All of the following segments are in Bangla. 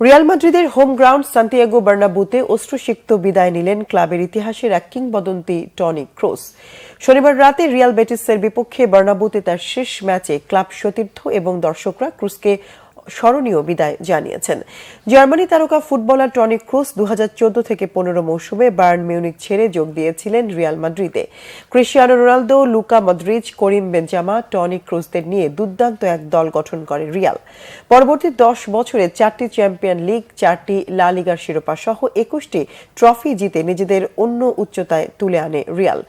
রিয়াল মাদ্রিদের হোম গ্রাউন্ড সান্তিয়াগো বার্নাব্যুতে অশ্রুসিক্ত বিদায় নিলেন ক্লাবের ইতিহাসের এক কিংবদন্তি টনি ক্রুস। শনিবার রাতে রিয়াল বেটিসের বিপক্ষে বার্নাব্যুতে তার শেষ ম্যাচে ক্লাব সতীর্থ এবং দর্শকরা ক্রুসকে স্মরণীয় বিদায় জানিয়েছেন। জার্মানি তারকা ফুটবলার টনি ক্রুস 2014 থেকে 15 মৌসুমে বায়ার্ন মিউনিক ছেড়ে যোগ দিয়েছিলেন রিয়াল মাদ্রিদে। Cristiano Ronaldo, Luka Modric, Karim Benzema, Toni ক্রুসদের নিয়ে দুর্দান্ত এক দল গঠন করে রিয়াল। পরবর্তী 10 বছরে 4টি চ্যাম্পিয়ন লিগ, 4টি লা লিগার শিরোপা সহ 21টি ট্রফি জিতে নিজেদের অন্য উচ্চতায় তুলে আনে রিয়াল।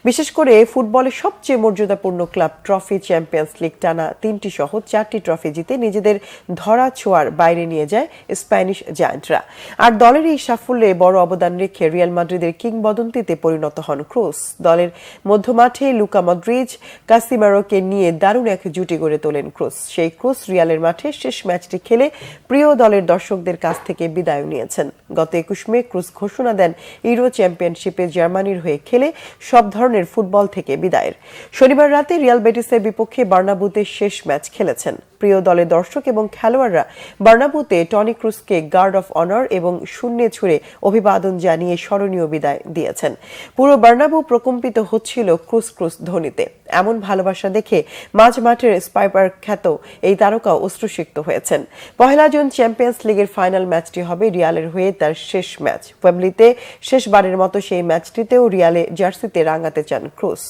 বিশেষ করে ফুটবলের সবচেয়ে মর্যাদাপূর্ণ ক্লাব ট্রফি চ্যাম্পিয়ন্স লিগ টানা 3টি সহ 4টি ট্রফি জিতে নিজেদের ধরা ছোঁয়ার বাইরে নিয়ে যায় স্প্যানিশ জায়ান্টরা। আর দলের এই সাফল্যে বড় অবদান রেখে রিয়াল মাদ্রিদের কিংবদন্তিতে পরিণত হন ক্রুস। দলের মধ্যমাঠে লুকা মদ্রিচ, কাসিমেরোকে নিয়ে দারুণ এক জুটি গড়ে তোলেন ক্রুস। সেই ক্রুস রিয়ালের মাঠে শেষ ম্যাচটি খেলে প্রিয় দলের দর্শকদের কাছ থেকে বিদায় নিয়েছেন। গত 21 মে ক্রুস ঘোষণা দেন ইউরো চ্যাম্পিয়নশিপে জার্মানির হয়ে খেলে সব ধরনের ফুটবল থেকে বিদায়ের। শনিবার রাতে রিয়াল বেটিসের বিপক্ষে বার্নাব্যুতে শেষ ম্যাচ খেলেছেন। প্রিয় দলের দর্শক এবং খেলোয়াড়রা বার্নাব্যুতে টনি ক্রুসকে গার্ড অফ অনার এবং শূন্যে ছুঁড়ে অভিবাদন জানিয়ে স্মরণীয় বিদায় দিয়েছেন। পুরো বার্নাব্যু প্রকম্পিত হচ্ছিল ক্রুস ক্রুস ধ্বনিতে। এমন ভালোবাসা দেখে মাঝ মাঠের স্পাইপার খ্যাত এই তারকা অশ্রুসিক্ত হয়েছেন। 1 জুন চ্যাম্পিয়ন্স লিগের ফাইনাল ম্যাচটি হবে রিয়ালের হয়ে তার শেষ ম্যাচ। ওয়েম্বলিতে শেষবারের মতো সেই ম্যাচটিতেও রিয়ালে জার্সিতে রাঙাতে চান ক্রুস।